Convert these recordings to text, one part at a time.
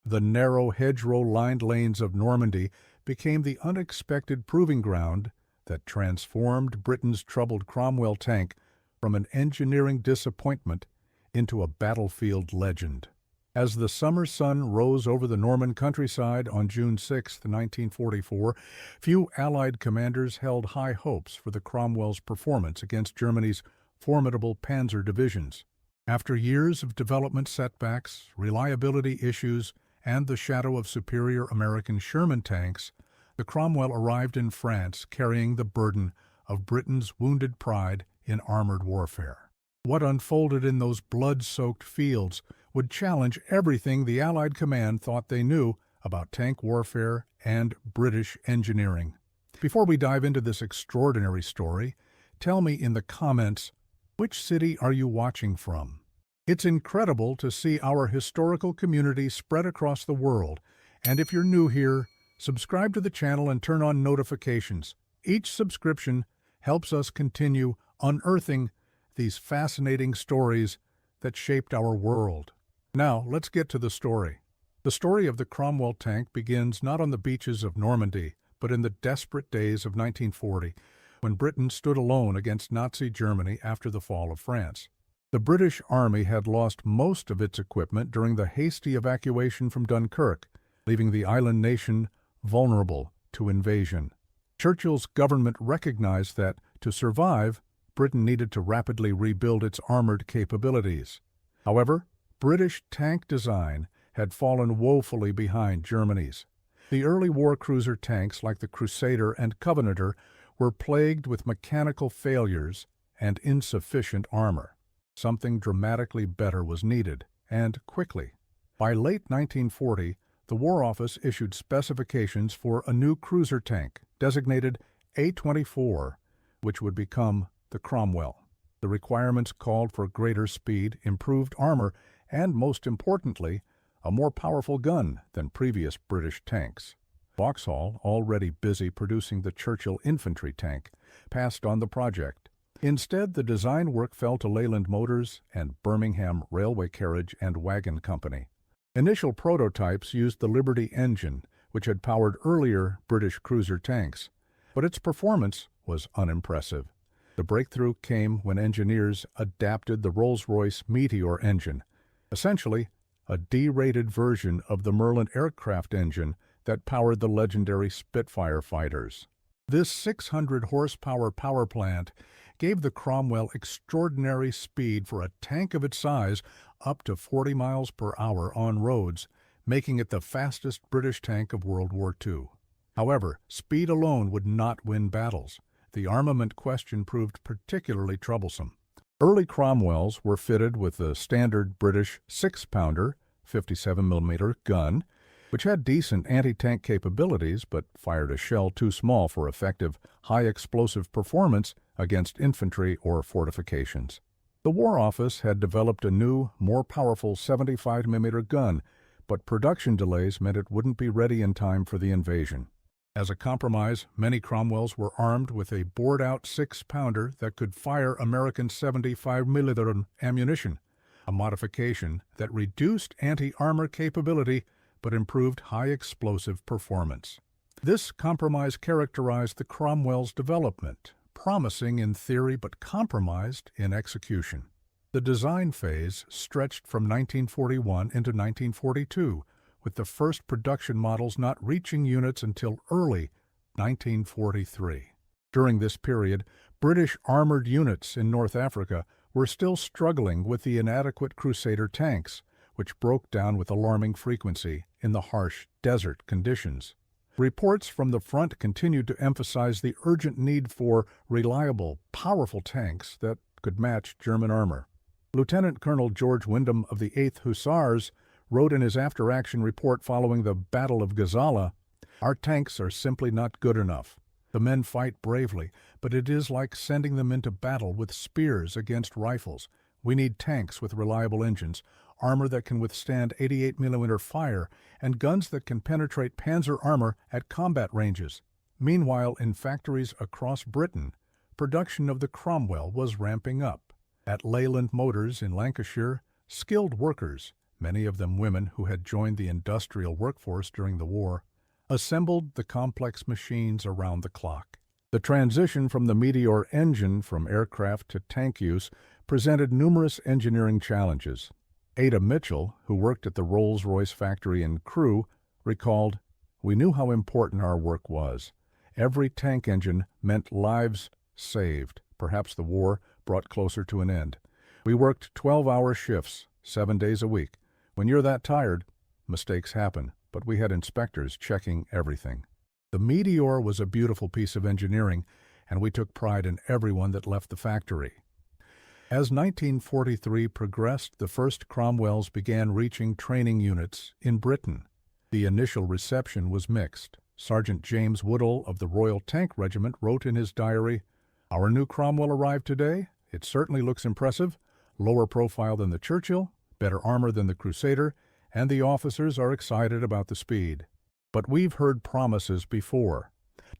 The narrow hedgerow-lined lanes of Normandy became the unexpected proving ground that transformed Britain's troubled Cromwell tank from an engineering disappointment into a battlefield legend. As the summer sun rose over the Norman countryside on June 6, 1944, few Allied commanders held high hopes for the Cromwell's performance against Germany's formidable panzer divisions. After years of development setbacks, reliability issues, and the shadow of superior American Sherman tanks, the Cromwell arrived in France carrying the burden of Britain's wounded pride in armored warfare. What unfolded in those blood-soaked fields would challenge everything the Allied command thought they knew about tank warfare and British engineering. Before we dive into this extraordinary story, tell me in the comments, which city are you watching from? It's incredible to see our historical community spread across the world, and if you're new here, subscribe to the channel and turn on notifications. Each subscription helps us continue unearthing these fascinating stories that shaped our world. Now, let's get to the story. The story of the Cromwell tank begins not on the beaches of Normandy, but in the desperate days of 1940, when Britain stood alone against Nazi Germany after the fall of France. The British Army had lost most of its equipment during the hasty evacuation from Dunkirk, leaving the island nation vulnerable to invasion. Churchill's government recognized that, to survive, Britain needed to rapidly rebuild its armored capabilities. However, British tank design had fallen woefully behind Germany's. The early war cruiser tanks like the Crusader and Covenanter were plagued with mechanical failures and insufficient armor. Something dramatically better was needed, and quickly. By late 1940, the War Office issued specifications for a new cruiser tank, designated A-24, which would become the Cromwell. The requirements called for greater speed, improved armor, and, most importantly, a more powerful gun than previous British tanks. Vauxhall, already busy producing the Churchill infantry tank, passed on the project. Instead, the design work fell to Leyland Motors and Birmingham Railway Carriage and Wagon Company. Initial prototypes used the Liberty engine, which had powered earlier British cruiser tanks, but its performance was unimpressive. The breakthrough came when engineers adapted the Rolls-Royce Meteor engine, essentially a D-rated version of the Merlin aircraft engine that powered the legendary Spitfire fighters. This 600-horsepower power plant gave the Cromwell extraordinary speed for a tank of its size, up to 40 miles per hour on roads, making it the fastest British tank of World War II. However, speed alone would not win battles. The armament question proved particularly troublesome. Early Cromwells were fitted with the standard British 6-pounder 57mm gun, which had decent anti-tank capabilities but fired a shell too small for effective, high-explosive performance against infantry or fortifications. The War Office had developed a new, more powerful 75mm gun, but production delays meant it wouldn't be ready in time for the invasion. As a compromise, many Cromwells were armed with a bored-out 6-pounder that could fire American 75mm ammunition, a modification that reduced anti-armor capability but improved high-explosive performance. This compromise characterized the Cromwell's development, promising in theory but compromised in execution. The design phase stretched from 1941 into 1942, with the first production models not reaching units until early 1943. During this period, British armored units in North Africa were still struggling with the inadequate Crusader tanks, which broke down with alarming frequency in the harsh desert conditions. Reports from the front continued to emphasize the urgent need for reliable, powerful tanks that could match German armor. Lieutenant Colonel George Wyndham of the 8th Hussars wrote in his after-action report following the Battle of Gazala, "Our tanks are simply not good enough. The men fight bravely, but it is like sending them into battle with spears against rifles. We need tanks with reliable engines, armor that can withstand 88mm fire, and guns that can penetrate panzer armor at combat ranges." Meanwhile, in factories across Britain, production of the Cromwell was ramping up. At Leyland Motors in Lancashire, skilled workers, many of them women who had joined the industrial workforce during the war, assembled the complex machines around the clock. The transition from the Meteor engine from aircraft to tank use presented numerous engineering challenges. Ada Mitchell, who worked at the Rolls-Royce factory in Crewe, recalled, "We knew how important our work was. Every tank engine meant lives saved. Perhaps the war brought closer to an end. We worked 12-hour shifts, 7 days a week. When you're that tired, mistakes happen, but we had inspectors checking everything." The Meteor was a beautiful piece of engineering, and we took pride in everyone that left the factory. As 1943 progressed, the first Cromwells began reaching training units in Britain. The initial reception was mixed. Sergeant James Woodall of the Royal Tank Regiment wrote in his diary, "Our new Cromwell arrived today. It certainly looks impressive, lower profile than the Churchill, better armor than the Crusader, and the officers are excited about the speed. But we've heard promises before.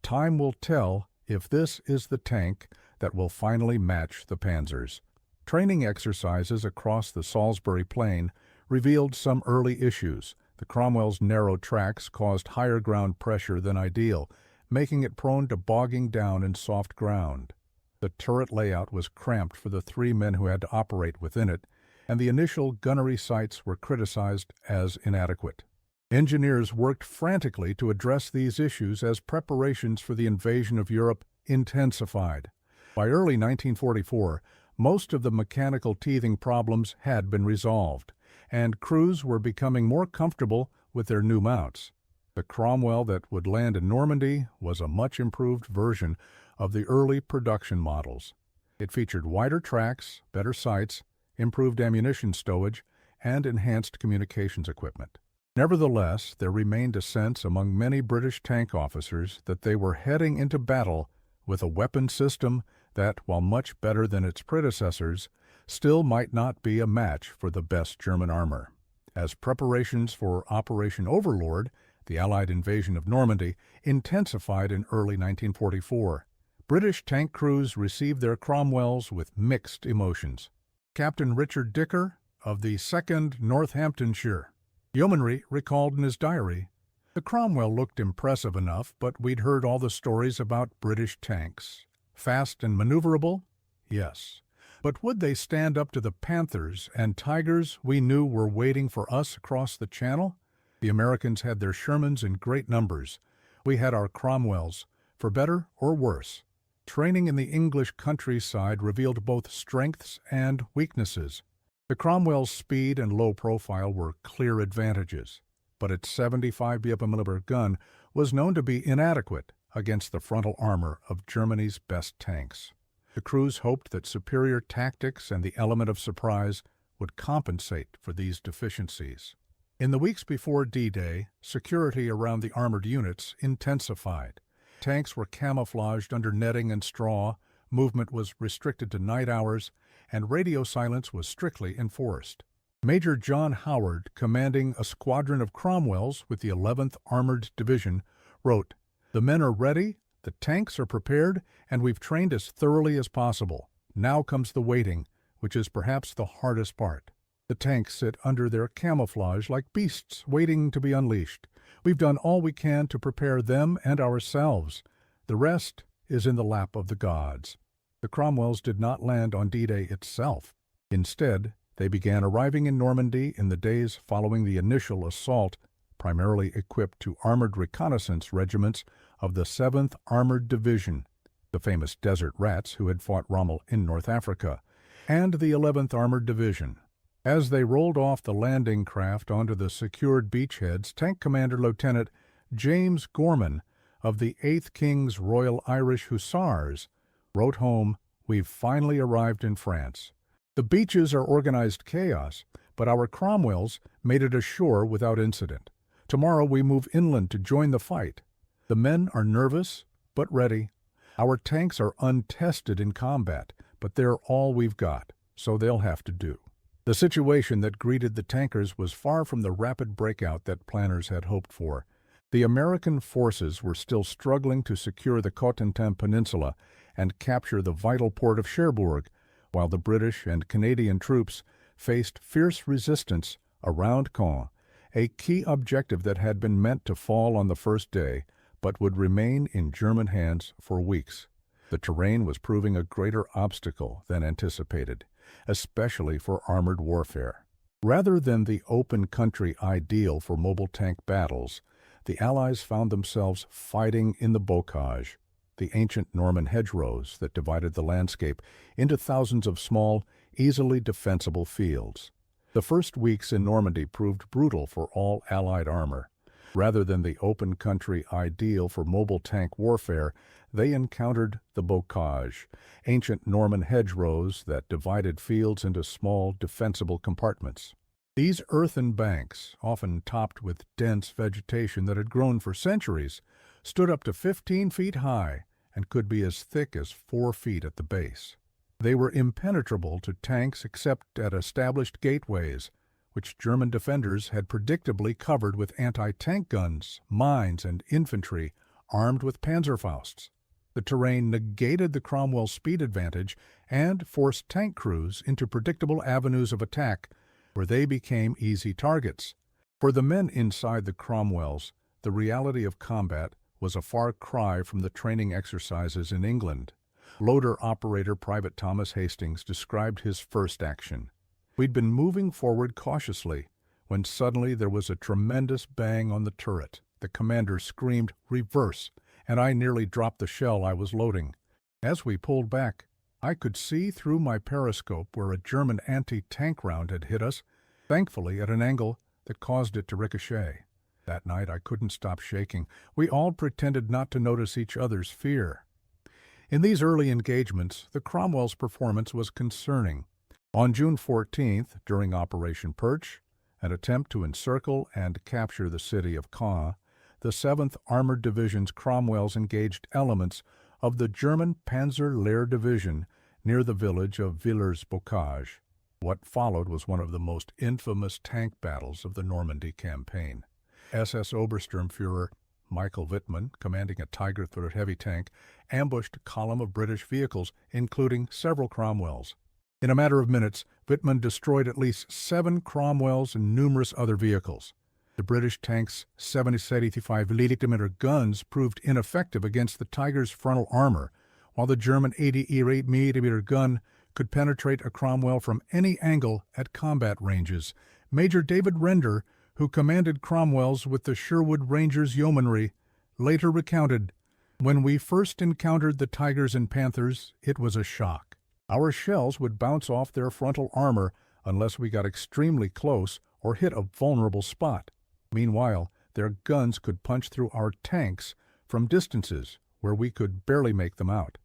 Time will tell if this is the tank that will finally match the Panzers." Training exercises across the Salisbury Plain revealed some early issues. The Cromwell's narrow tracks caused higher ground pressure than ideal, making it prone to bogging down in soft ground. The turret layout was cramped for the 3 men who had to operate within it, and the initial gunnery sites were criticized as inadequate. Engineers worked frantically to address these issues as preparations for the invasion of Europe intensified. By early 1944, most of the mechanical teething problems had been resolved, and crews were becoming more comfortable with their new mounts. The Cromwell that would land in Normandy was a much improved version of the early production models. It featured wider tracks, better sights, improved ammunition stowage, and enhanced communications equipment. Nevertheless, there remained a sense among many British tank officers that they were heading into battle with a weapon system that, while much better than its predecessors, still might not be a match for the best German armor. As preparations for Operation Overlord, the Allied invasion of Normandy, intensified in early 1944, British tank crews received their Cromwells with mixed emotions. Captain Richard Dicker of the 2nd Northamptonshire Yeomanry recalled in his diary, "The Cromwell looked impressive enough, but we'd heard all the stories about British tanks. Fast and maneuverable? Yes. But would they stand up to the Panthers and Tigers we knew were waiting for us across the Channel? The Americans had their Shermans in great numbers. We had our Cromwells, for better or worse. Training in the English countryside revealed both strengths and weaknesses. The Cromwell's speed and low profile were clear advantages, but its 75 mm gun was known to be inadequate against the frontal armor of Germany's best tanks. The crews hoped that superior tactics and the element of surprise would compensate for these deficiencies. In the weeks before D-Day, security around the armored units intensified. Tanks were camouflaged under netting and straw, movement was restricted to night hours, and radio silence was strictly enforced. Major John Howard, commanding a squadron of Cromwells with the 11th Armored Division, wrote, "The men are ready, the tanks are prepared, and we've trained as thoroughly as possible. Now comes the waiting, which is perhaps the hardest part. The tanks sit under their camouflage like beasts waiting to be unleashed. We've done all we can to prepare them and ourselves. The rest is in the lap of the gods." The Cromwells did not land on D-Day itself. Instead, they began arriving in Normandy in the days following the initial assault, primarily equipped to armored reconnaissance regiments of the 7th Armored Division, the famous Desert Rats who had fought Rommel in North Africa, and the 11th Armored Division. As they rolled off the landing craft onto the secured beachheads, Tank Commander Lieutenant James Gorman of the 8th King's Royal Irish Hussars wrote home, "We've finally arrived in France. The beaches are organized chaos, but our Cromwells made it ashore without incident. Tomorrow we move inland to join the fight. The men are nervous, but ready. Our tanks are untested in combat, but they're all we've got, so they'll have to do." The situation that greeted the tankers was far from the rapid breakout that planners had hoped for. The American forces were still struggling to secure the Cotentin Peninsula and capture the vital port of Cherbourg, while the British and Canadian troops faced fierce resistance Around Caen, a key objective that had been meant to fall on the first day, but would remain in German hands for weeks. The terrain was proving a greater obstacle than anticipated, especially for armored warfare. Rather than the open country ideal for mobile tank battles, the Allies found themselves fighting in the bocage, the ancient Norman hedgerows that divided the landscape into thousands of small, easily defensible fields. The first weeks in Normandy proved brutal for all Allied armor. Rather than the open country ideal for mobile tank warfare, they encountered the bocage, ancient Norman hedgerows that divided fields into small, defensible compartments. These earthen banks, often topped with dense vegetation that had grown for centuries, stood up to 15 feet high and could be as thick as 4 feet at the base. They were impenetrable to tanks except at established gateways, which German defenders had predictably covered with anti-tank guns, mines, and infantry armed with Panzerfausts. The terrain negated the Cromwell speed advantage and forced tank crews into predictable avenues of attack where they became easy targets. For the men inside the Cromwells, the reality of combat was a far cry from the training exercises in England. Loader-operator Private Thomas Hastings described his first action. "We'd been moving forward cautiously when suddenly there was a tremendous bang on the turret. The commander screamed, 'Reverse!' and I nearly dropped the shell I was loading. As we pulled back, I could see through my periscope where a German anti-tank round had hit us, thankfully at an angle that caused it to ricochet. That night I couldn't stop shaking. We all pretended not to notice each other's fear." In these early engagements, the Cromwell's performance was concerning. On June 14th, during Operation Perch, an attempt to encircle and capture the city of Caen, the 7th Armored Division's Cromwells engaged elements of the German Panzer Lehr Division near the village of Villers-Bocage. What followed was one of the most infamous tank battles of the Normandy campaign. SS Obersturmführer Michael Wittmann, commanding a Tiger III heavy tank, ambushed a column of British vehicles, including several Cromwells. In a matter of minutes, Wittmann destroyed at least 7 Cromwells and numerous other vehicles. The British tank's 70-75 mm guns proved ineffective against the Tiger's frontal armor, while the German 80 mm gun could penetrate a Cromwell from any angle at combat ranges. Major David Render, who commanded Cromwells with the Sherwood Rangers Yeomanry, later recounted, "When we first encountered the Tigers and Panthers, it was a shock. Our shells would bounce off their frontal armor unless we got extremely close or hit a vulnerable spot. Meanwhile, their guns could punch through our tanks from distances where we could barely make them out.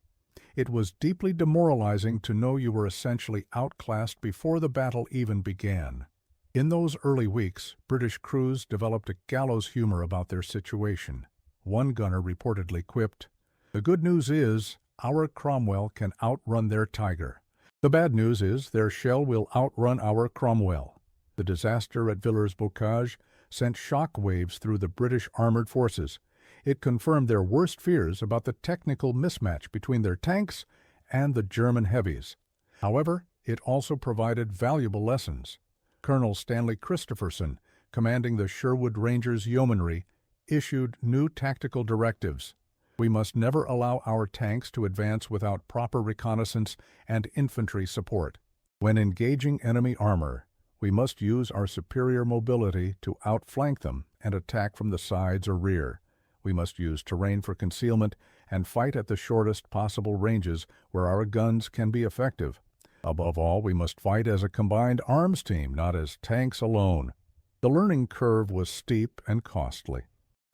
It was deeply demoralizing to know you were essentially outclassed before the battle even began." In those early weeks, British crews developed a gallows humor about their situation. One gunner reportedly quipped, "The good news is, our Cromwell can outrun their Tiger. The bad news is their shell will outrun our Cromwell." The disaster at Villers-Bocage sent shock waves through the British armored forces. It confirmed their worst fears about the technical mismatch between their tanks and the German heavies. However, it also provided valuable lessons. Colonel Stanley Christopherson, commanding the Sherwood Rangers Yeomanry, issued new tactical directives. "We must never allow our tanks to advance without proper reconnaissance and infantry support. When engaging enemy armor, we must use our superior mobility to outflank them and attack from the sides or rear. We must use terrain for concealment and fight at the shortest possible ranges where our guns can be effective. Above all, we must fight as a combined arms team, not as tanks alone." The learning curve was steep and costly.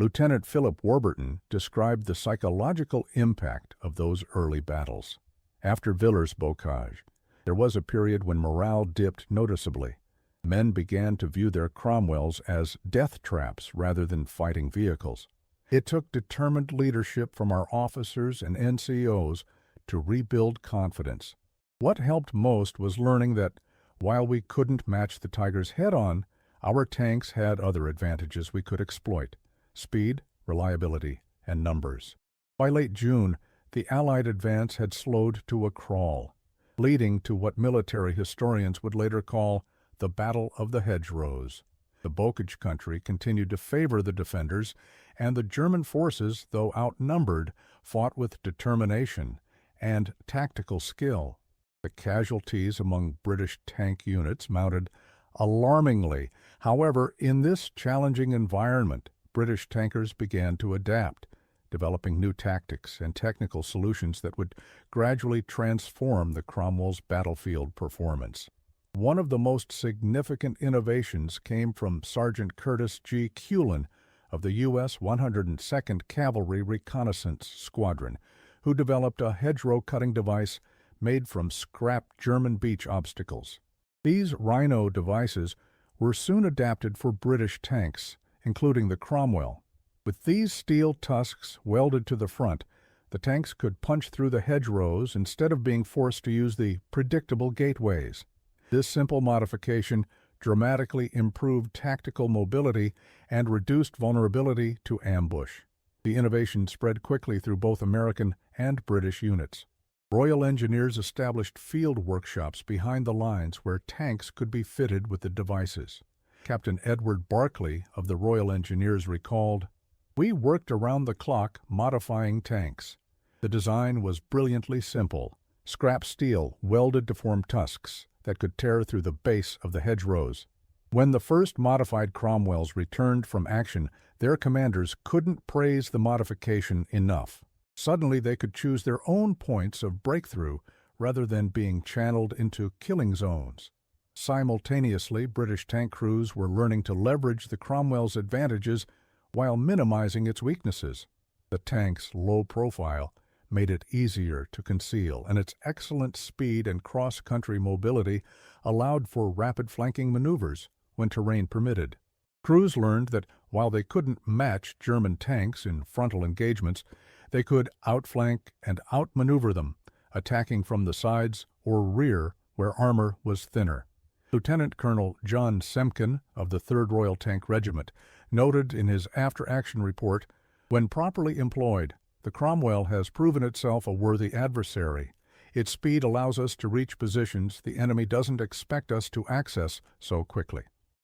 Lieutenant Philip Warburton described the psychological impact of those early battles. After Villers-Bocage, there was a period when morale dipped noticeably. Men began to view their Cromwells as death traps rather than fighting vehicles. It took determined leadership from our officers and NCOs to rebuild confidence. What helped most was learning that, while we couldn't match the Tigers head-on, our tanks had other advantages we could exploit: speed, reliability, and numbers. By late June, the Allied advance had slowed to a crawl, leading to what military historians would later call the Battle of the Hedgerows. The Bocage country continued to favor the defenders, and the German forces, though outnumbered, fought with determination and tactical skill. The casualties among British tank units mounted alarmingly. However, in this challenging environment, British tankers began to adapt, developing new tactics and technical solutions that would gradually transform the Cromwell's battlefield performance. One of the most significant innovations came from Sergeant Curtis G. Cullen of the U.S. 102nd Cavalry Reconnaissance Squadron, who developed a hedgerow-cutting device made from scrap German beach obstacles. These Rhino devices were soon adapted for British tanks, including the Cromwell. With these steel tusks welded to the front, the tanks could punch through the hedgerows instead of being forced to use the predictable gateways. This simple modification dramatically improved tactical mobility and reduced vulnerability to ambush. The innovation spread quickly through both American and British units. Royal Engineers established field workshops behind the lines where tanks could be fitted with the devices. Captain Edward Barclay of the Royal Engineers recalled, "We worked around the clock modifying tanks. The design was brilliantly simple: scrap steel welded to form tusks that could tear through the base of the hedgerows. When the first modified Cromwells returned from action, their commanders couldn't praise the modification enough. Suddenly they could choose their own points of breakthrough rather than being channeled into killing zones." Simultaneously, British tank crews were learning to leverage the Cromwell's advantages while minimizing its weaknesses. The tank's low profile made it easier to conceal, and its excellent speed and cross-country mobility allowed for rapid flanking maneuvers when terrain permitted. Crews learned that while they couldn't match German tanks in frontal engagements, they could outflank and outmaneuver them, attacking from the sides or rear where armor was thinner. Lieutenant Colonel John Semken of the 3rd Royal Tank Regiment noted in his after-action report, "When properly employed, the Cromwell has proven itself a worthy adversary. Its speed allows us to reach positions the enemy doesn't expect us to access so quickly.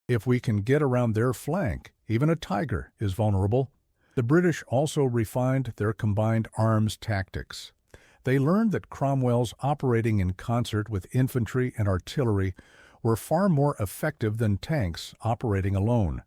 If we can get around their flank, even a Tiger is vulnerable." The British also refined their combined arms tactics. They learned that Cromwells operating in concert with infantry and artillery were far more effective than tanks operating alone.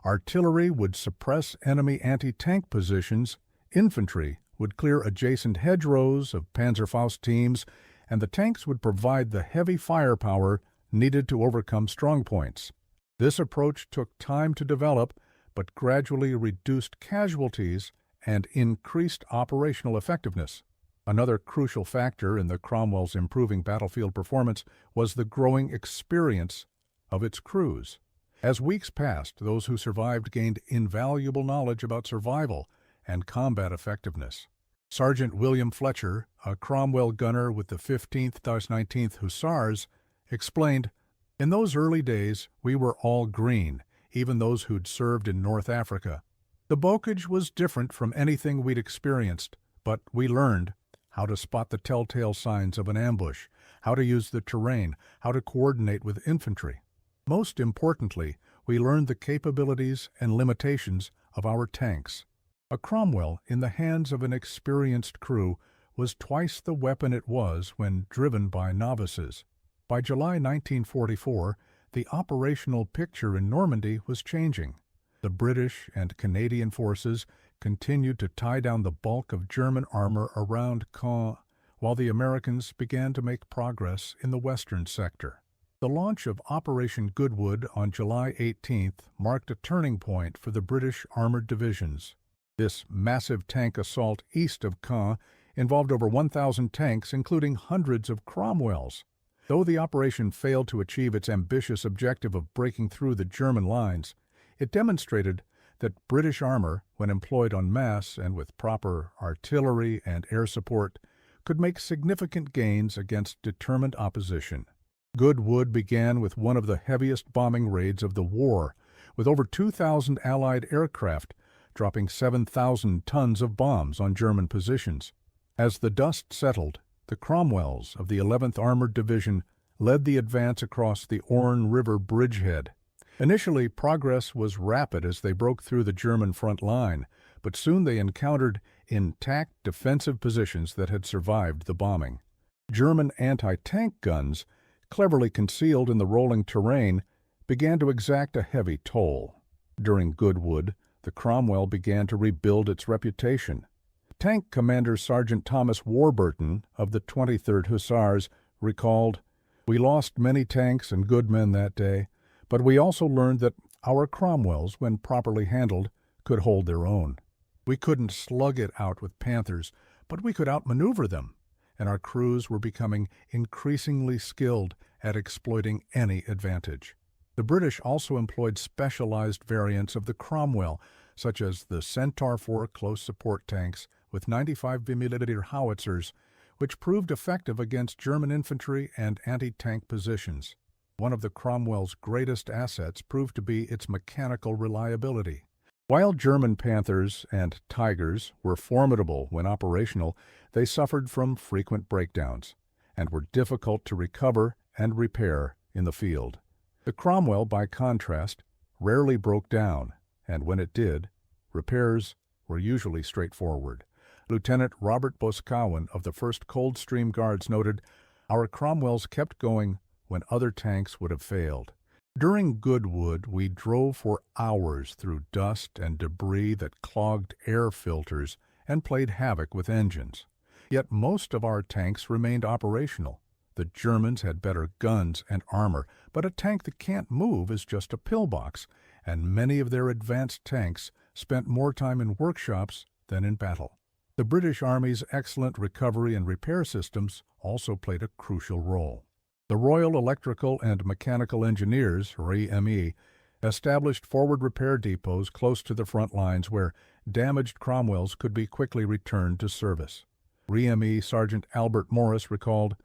Artillery would suppress enemy anti-tank positions, infantry would clear adjacent hedgerows of Panzerfaust teams, and the tanks would provide the heavy firepower needed to overcome strongpoints. This approach took time to develop, but gradually reduced casualties and increased operational effectiveness. Another crucial factor in the Cromwell's improving battlefield performance was the growing experience of its crews. As weeks passed, those who survived gained invaluable knowledge about survival and combat effectiveness. Sergeant William Fletcher, a Cromwell gunner with the 15th-19th Hussars, explained, "In those early days, we were all green, even those who'd served in North Africa. The Bocage was different from anything we'd experienced, but we learned how to spot the telltale signs of an ambush, how to use the terrain, how to coordinate with infantry. Most importantly, we learned the capabilities and limitations of our tanks." A Cromwell in the hands of an experienced crew was twice the weapon it was when driven by novices. By July 1944, the operational picture in Normandy was changing. The British and Canadian forces continued to tie down the bulk of German armor around Caen, while the Americans began to make progress in the western sector. The launch of Operation Goodwood on July 18th marked a turning point for the British armored divisions. This massive tank assault east of Caen involved over 1,000 tanks, including hundreds of Cromwells. Though the operation failed to achieve its ambitious objective of breaking through the German lines, it demonstrated that British armor, when employed en masse and with proper artillery and air support, could make significant gains against determined opposition. Goodwood began with one of the heaviest bombing raids of the war, with over 2,000 Allied aircraft dropping 7,000 tons of bombs on German positions. As the dust settled, the Cromwells of the 11th Armored Division led the advance across the Orne River bridgehead. Initially, progress was rapid as they broke through the German front line, but soon they encountered intact defensive positions that had survived the bombing. German anti-tank guns, cleverly concealed in the rolling terrain, began to exact a heavy toll. During Goodwood, the Cromwell began to rebuild its reputation. Tank Commander Sergeant Thomas Warburton of the 23rd Hussars recalled, "We lost many tanks and good men that day, but we also learned that our Cromwells, when properly handled, could hold their own. We couldn't slug it out with Panthers, but we could outmaneuver them, and our crews were becoming increasingly skilled at exploiting any advantage." The British also employed specialized variants of the Cromwell, such as the Centaur 4 close support tanks with 95 mm howitzers, which proved effective against German infantry and anti-tank positions. One of the Cromwell's greatest assets proved to be its mechanical reliability. While German Panthers and Tigers were formidable when operational, they suffered from frequent breakdowns and were difficult to recover and repair in the field. The Cromwell, by contrast, rarely broke down, and when it did, repairs were usually straightforward. Lieutenant Robert Boscawen of the 1st Coldstream Guards noted, "Our Cromwells kept going when other tanks would have failed. During Goodwood, we drove for hours through dust and debris that clogged air filters and played havoc with engines. Yet most of our tanks remained operational. The Germans had better guns and armor, but a tank that can't move is just a pillbox, and many of their advanced tanks spent more time in workshops than in battle." The British Army's excellent recovery and repair systems also played a crucial role. The Royal Electrical and Mechanical Engineers, REME, established forward repair depots close to the front lines where damaged Cromwells could be quickly returned to service. REME Sergeant Albert Morris recalled,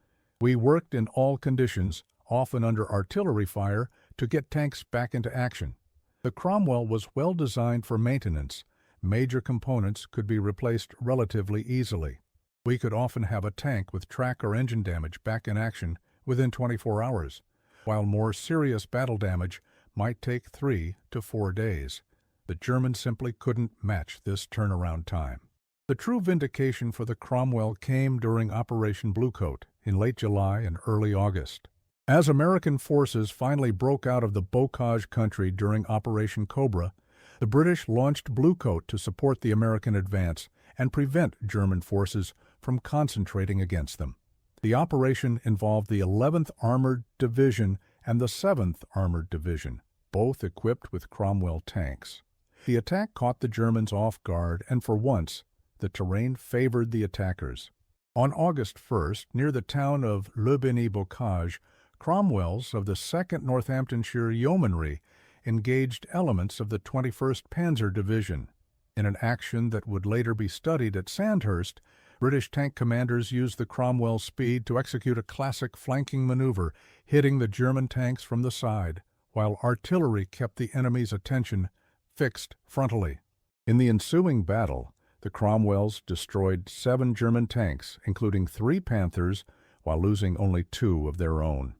"We worked in all conditions, often under artillery fire, to get tanks back into action. The Cromwell was well designed for maintenance. Major components could be replaced relatively easily. We could often have a tank with track or engine damage back in action within 24 hours, while more serious battle damage might take 3 to 4 days. The Germans simply couldn't match this turnaround time." The true vindication for the Cromwell came during Operation Bluecoat in late July and early August. As American forces finally broke out of the Bocage country during Operation Cobra, the British launched Bluecoat to support the American advance and prevent German forces from concentrating against them. The operation involved the 11th Armored Division and the 7th Armored Division, both equipped with Cromwell tanks. The attack caught the Germans off guard, and for once, the terrain favored the attackers. On August 1st, near the town of Le Beni-Bocage, Cromwells of the 2nd Northamptonshire Yeomanry engaged elements of the 21st Panzer Division. In an action that would later be studied at Sandhurst, British tank commanders used the Cromwell speed to execute a classic flanking maneuver, hitting the German tanks from the side, while artillery kept the enemy's attention fixed frontally. In the ensuing battle, the Cromwells destroyed 7 German tanks, including 3 Panthers, while losing only 2 of their own.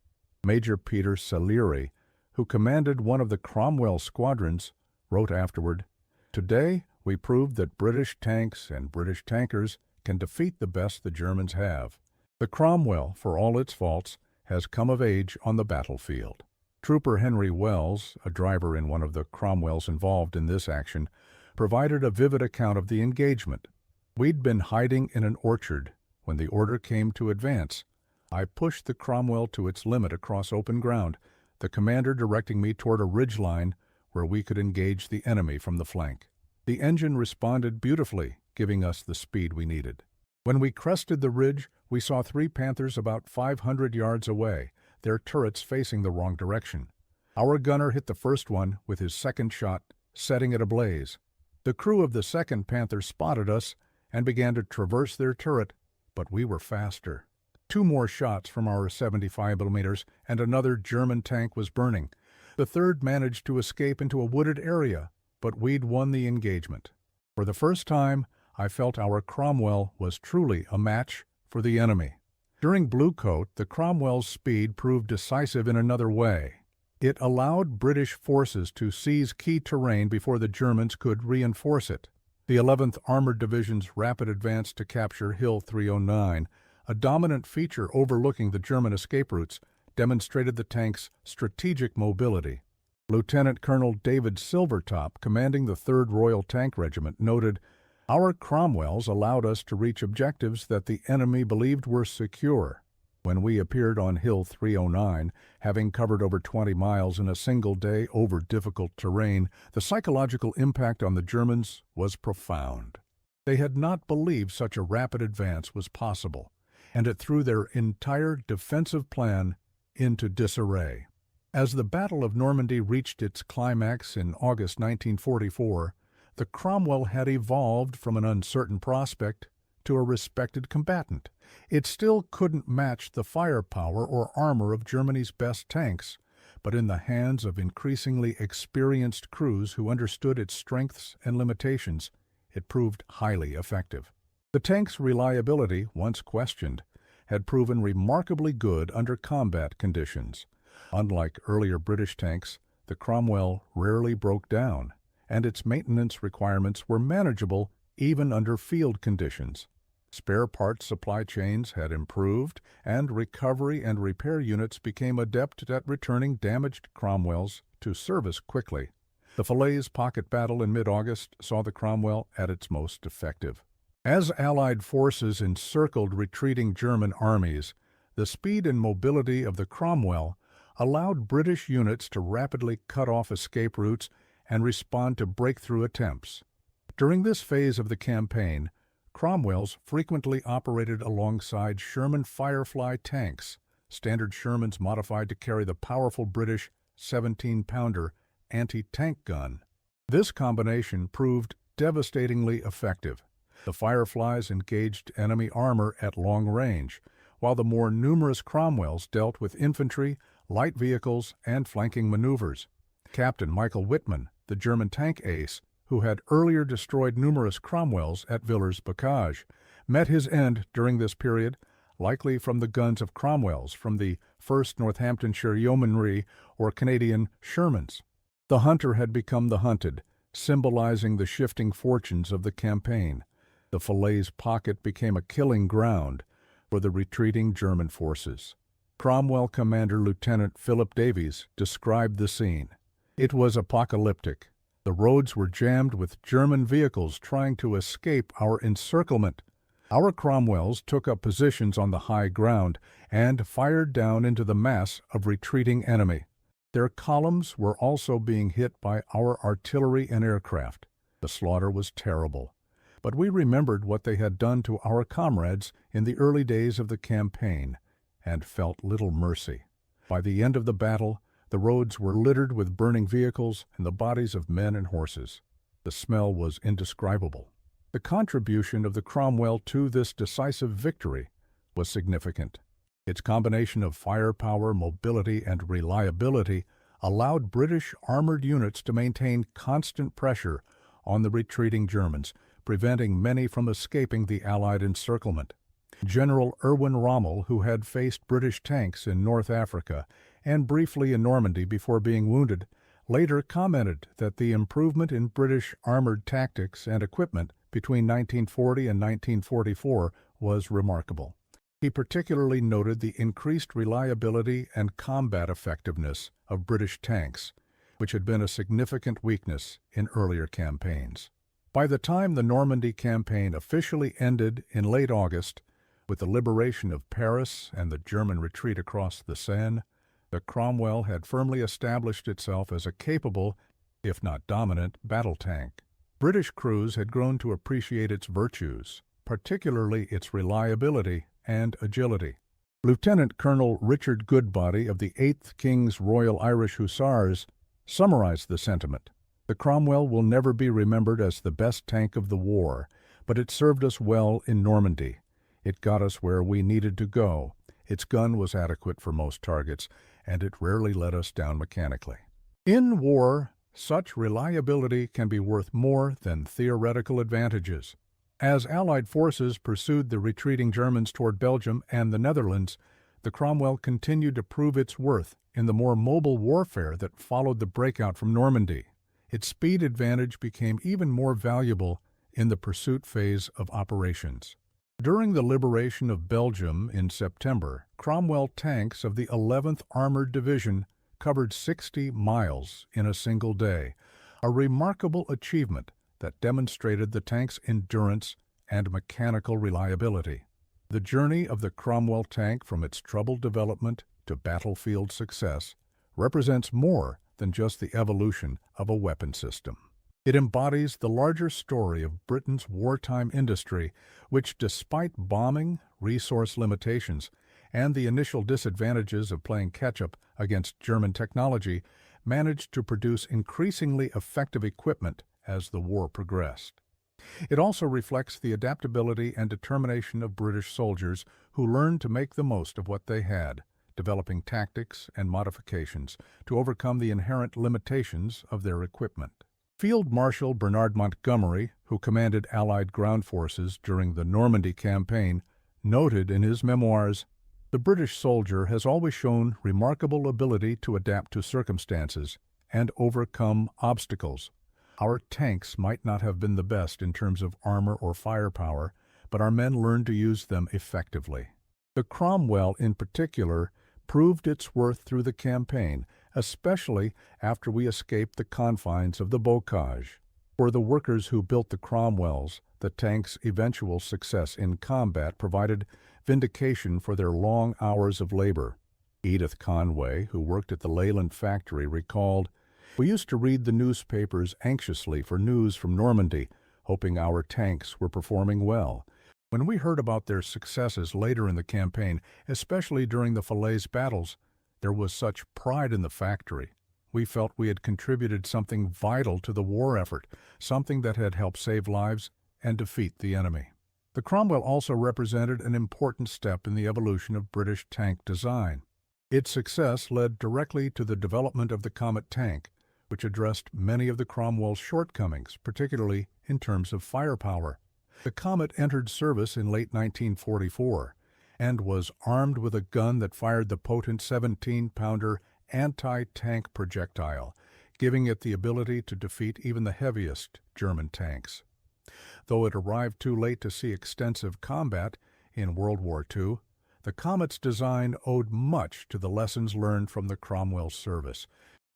Major Peter Salieri, who commanded one of the Cromwell squadrons, wrote afterward, "Today we proved that British tanks and British tankers can defeat the best the Germans have. The Cromwell, for all its faults, has come of age on the battlefield." Trooper Henry Wells, a driver in one of the Cromwells involved in this action, provided a vivid account of the engagement. "We'd been hiding in an orchard when the order came to advance. I pushed the Cromwell to its limit across open ground, the commander directing me toward a ridge line where we could engage the enemy from the flank. The engine responded beautifully, giving us the speed we needed. When we crested the ridge, we saw 3 Panthers about 500 yards away, their turrets facing the wrong direction. Our gunner hit the first one with his second shot, setting it ablaze. The crew of the 2nd Panther spotted us and began to traverse their turret, but we were faster. 2 more shots from our 75 mm and another German tank was burning. The 3rd managed to escape into a wooded area, but we'd won the engagement. For the first time, I felt our Cromwell was truly a match for the enemy." During Blue Coat, the Cromwell's speed proved decisive in another way. It allowed British forces to seize key terrain before the Germans could reinforce it. The 11th Armored Division's rapid advance to capture Hill 309, a dominant feature overlooking the German escape routes, demonstrated the tank's strategic mobility. Lieutenant Colonel David Silvertop, commanding the 3rd Royal Tank Regiment, noted, "Our Cromwells allowed us to reach objectives that the enemy believed were secure. When we appeared on Hill 309, having covered over 20 miles in a single day over difficult terrain, the psychological impact on the Germans was profound. They had not believed such a rapid advance was possible, and it threw their entire defensive plan into disarray." As the Battle of Normandy reached its climax in August 1944, the Cromwell had evolved from an uncertain prospect to a respected combatant. It still couldn't match the firepower or armor of Germany's best tanks, but in the hands of increasingly experienced crews who understood its strengths and limitations, it proved highly effective. The tank's reliability, once questioned, had proven remarkably good under combat conditions. Unlike earlier British tanks, the Cromwell rarely broke down, and its maintenance requirements were manageable even under field conditions. Spare parts supply chains had improved, and recovery and repair units became adept at returning damaged Cromwells to service quickly. The Falaise Pocket Battle in mid-August saw the Cromwell at its most effective. As Allied forces encircled retreating German armies, the speed and mobility of the Cromwell allowed British units to rapidly cut off escape routes and respond to breakthrough attempts. During this phase of the campaign, Cromwells frequently operated alongside Sherman Firefly tanks, standard Shermans modified to carry the powerful British 17-pounder anti-tank gun. This combination proved devastatingly effective. The Fireflies engaged enemy armor at long range, while the more numerous Cromwells dealt with infantry, light vehicles, and flanking maneuvers. Captain Michael Wittmann, the German tank ace, who had earlier destroyed numerous Cromwells at Villers-Bocage, met his end during this period, likely from the guns of Cromwells from the 1st Northamptonshire Yeomanry or Canadian Shermans. The hunter had become the hunted, symbolizing the shifting fortunes of the campaign. The Falaise Pocket became a killing ground for the retreating German forces. Cromwell Commander Lieutenant Philip Davies described the scene. "It was apocalyptic. The roads were jammed with German vehicles trying to escape our encirclement. Our Cromwells took up positions on the high ground and fired down into the mass of retreating enemy. Their columns were also being hit by our artillery and aircraft. The slaughter was terrible, but we remembered what they had done to our comrades in the early days of the campaign and felt little mercy. By the end of the battle, the roads were littered with burning vehicles and the bodies of men and horses. The smell was indescribable." The contribution of the Cromwell to this decisive victory was significant. Its combination of firepower, mobility, and reliability allowed British armored units to maintain constant pressure on the retreating Germans, preventing many from escaping the Allied encirclement. General Erwin Rommel, who had faced British tanks in North Africa and briefly in Normandy before being wounded, later commented that the improvement in British armored tactics and equipment between 1940 and 1944 was remarkable. He particularly noted the increased reliability and combat effectiveness of British tanks, which had been a significant weakness in earlier campaigns. By the time the Normandy campaign officially ended in late August, with the liberation of Paris and the German retreat across the Seine, the Cromwell had firmly established itself as a capable, if not dominant, battle tank. British crews had grown to appreciate its virtues, particularly its reliability and agility. Lieutenant Colonel Richard Goodbody of the 8th King's Royal Irish Hussars summarized the sentiment. "The Cromwell will never be remembered as the best tank of the war, but it served us well in Normandy. It got us where we needed to go. Its gun was adequate for most targets, and it rarely let us down mechanically." In war, such reliability can be worth more than theoretical advantages. As Allied forces pursued the retreating Germans toward Belgium and the Netherlands, the Cromwell continued to prove its worth in the more mobile warfare that followed the breakout from Normandy. Its speed advantage became even more valuable in the pursuit phase of operations. During the liberation of Belgium in September, Cromwell tanks of the 11th Armored Division covered 60 miles in a single day, a remarkable achievement that demonstrated the tank's endurance and mechanical reliability. The journey of the Cromwell tank from its troubled development to battlefield success represents more than just the evolution of a weapon system. It embodies the larger story of Britain's wartime industry, which, despite bombing, resource limitations, and the initial disadvantages of playing catch-up against German technology, managed to produce increasingly effective equipment as the war progressed. It also reflects the adaptability and determination of British soldiers who learned to make the most of what they had, developing tactics and modifications to overcome the inherent limitations of their equipment. Field Marshal Bernard Montgomery, who commanded Allied ground forces during the Normandy campaign, noted in his memoirs, "The British soldier has always shown remarkable ability to adapt to circumstances and overcome obstacles. Our tanks might not have been the best in terms of armor or firepower, but our men learned to use them effectively." The Cromwell, in particular, proved its worth through the campaign, especially after we escaped the confines of the bocage. For the workers who built the Cromwells, the tank's eventual success in combat provided vindication for their long hours of labor. Edith Conway, who worked at the Leyland factory, recalled, "We used to read the newspapers anxiously for news from Normandy, hoping our tanks were performing well. When we heard about their successes later in the campaign, especially during the Falaise battles, there was such pride in the factory. We felt we had contributed something vital to the war effort, something that had helped save lives and defeat the enemy." The Cromwell also represented an important step in the evolution of British tank design. Its success led directly to the development of the Comet tank, which addressed many of the Cromwell's shortcomings, particularly in terms of firepower. The Comet entered service in late 1944 and was armed with a gun that fired the potent 17-pounder anti-tank projectile, giving it the ability to defeat even the heaviest German tanks. Though it arrived too late to see extensive combat in World War II, the Comet's design owed much to the lessons learned from the Cromwell service.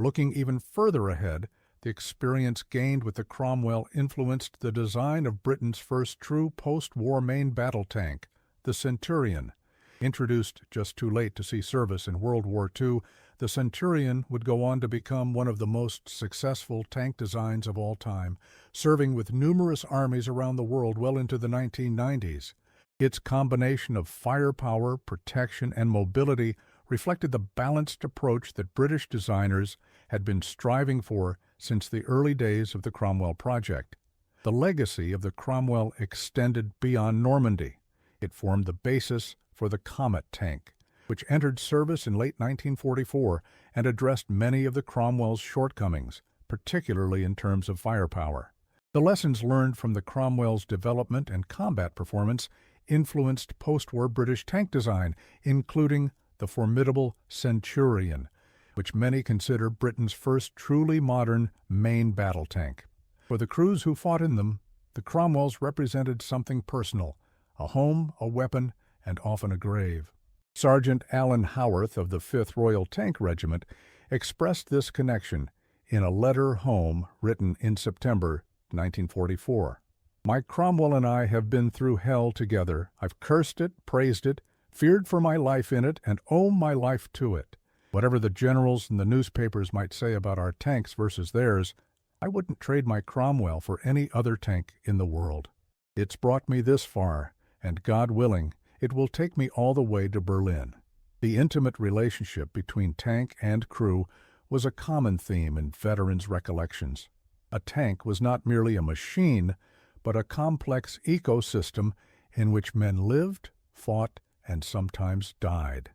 Looking even further ahead, the experience gained with the Cromwell influenced the design of Britain's first true post-war main battle tank, the Centurion. Introduced just too late to see service in World War II, the Centurion would go on to become one of the most successful tank designs of all time, serving with numerous armies around the world well into the 1990s. Its combination of firepower, protection, and mobility reflected the balanced approach that British designers had been striving for since the early days of the Cromwell project. The legacy of the Cromwell extended beyond Normandy. It formed the basis for the Comet tank, which entered service in late 1944 and addressed many of the Cromwell's shortcomings, particularly in terms of firepower. The lessons learned from the Cromwell's development and combat performance influenced post-war British tank design, including the formidable Centurion, which many consider Britain's first truly modern main battle tank. For the crews who fought in them, the Cromwells represented something personal, a home, a weapon, and often a grave. Sergeant Alan Howarth of the 5th Royal Tank Regiment expressed this connection in a letter home written in September 1944. "My Cromwell and I have been through hell together. I've cursed it, praised it, feared for my life in it, and owe my life to it. Whatever the generals and the newspapers might say about our tanks versus theirs, I wouldn't trade my Cromwell for any other tank in the world. It's brought me this far, and God willing, it will take me all the way to Berlin." The intimate relationship between tank and crew was a common theme in veterans' recollections. A tank was not merely a machine, but a complex ecosystem in which men lived, fought, and sometimes died.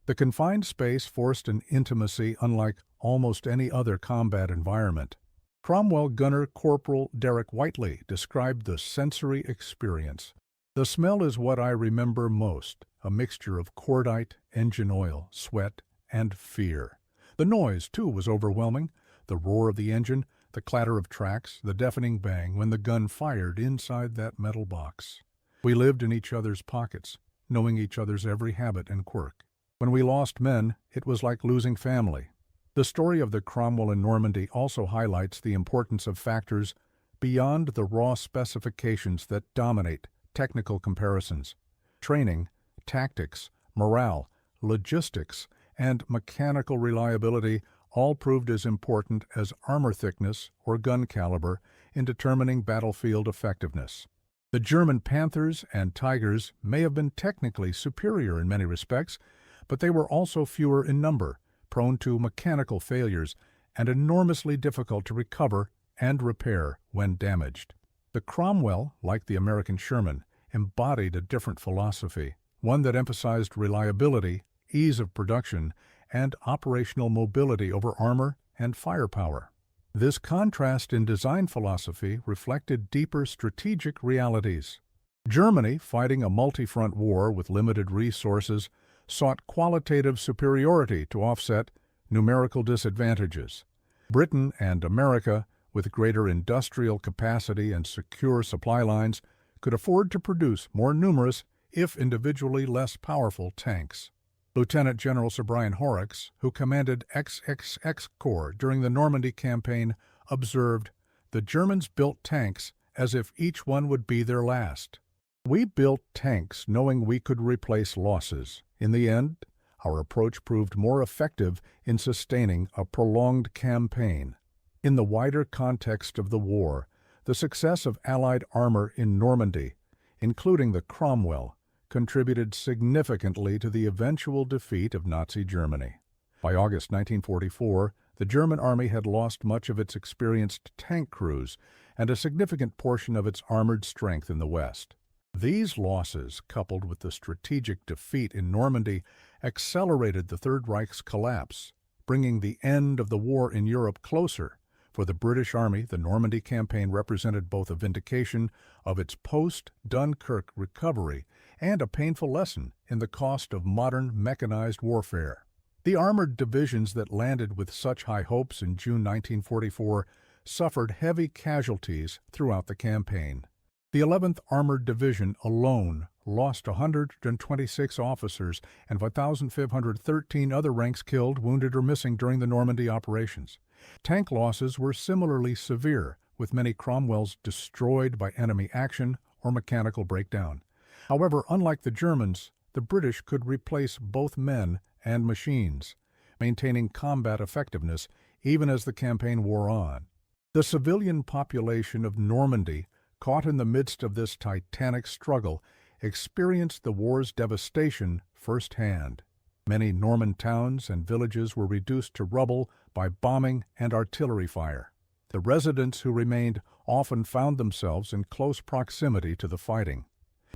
The confined space forced an intimacy unlike almost any other combat environment. Cromwell gunner Corporal Derek Whiteley described the sensory experience. "The smell is what I remember most, a mixture of cordite, engine oil, sweat, and fear. The noise, too, was overwhelming. The roar of the engine, the clatter of tracks, the deafening bang when the gun fired inside that metal box. We lived in each other's pockets, knowing each other's every habit and quirk. When we lost men, it was like losing family." The story of the Cromwell in Normandy also highlights the importance of factors beyond the raw specifications that dominate technical comparisons. Training, tactics, morale, logistics, and mechanical reliability all proved as important as armor thickness or gun caliber in determining battlefield effectiveness. The German Panthers and Tigers may have been technically superior in many respects, but they were also fewer in number, prone to mechanical failures, and enormously difficult to recover and repair when damaged. The Cromwell, like the American Sherman, embodied a different philosophy, one that emphasized reliability, ease of production, and operational mobility over armor and firepower. This contrast in design philosophy reflected deeper strategic realities. Germany, fighting a multi-front war with limited resources, sought qualitative superiority to offset numerical disadvantages. Britain and America, with greater industrial capacity and secure supply lines, could afford to produce more numerous, if individually less powerful, tanks. Lieutenant General Sir Brian Horrocks, who commanded XXX Corps during the Normandy campaign, observed, "The Germans built tanks as if each one would be their last. We built tanks knowing we could replace losses. In the end, our approach proved more effective in sustaining a prolonged campaign." In the wider context of the war, the success of Allied armor in Normandy, including the Cromwell, contributed significantly to the eventual defeat of Nazi Germany. By August 1944, the German army had lost much of its experienced tank crews and a significant portion of its armored strength in the West. These losses, coupled with the strategic defeat in Normandy, accelerated the Third Reich's collapse, bringing the end of the war in Europe closer. For the British Army, the Normandy campaign represented both a vindication of its post-Dunkirk recovery and a painful lesson in the cost of modern mechanized warfare. The armored divisions that landed with such high hopes in June 1944 suffered heavy casualties throughout the campaign. The 11th Armored Division alone lost 126 officers and 1,513 other ranks killed, wounded, or missing during the Normandy operations. Tank losses were similarly severe, with many Cromwells destroyed by enemy action or mechanical breakdown. However, unlike the Germans, the British could replace both men and machines, maintaining combat effectiveness even as the campaign wore on. The civilian population of Normandy, caught in the midst of this titanic struggle, experienced the war's devastation firsthand. Many Norman towns and villages were reduced to rubble by bombing and artillery fire. The residents who remained often found themselves in close proximity to the fighting.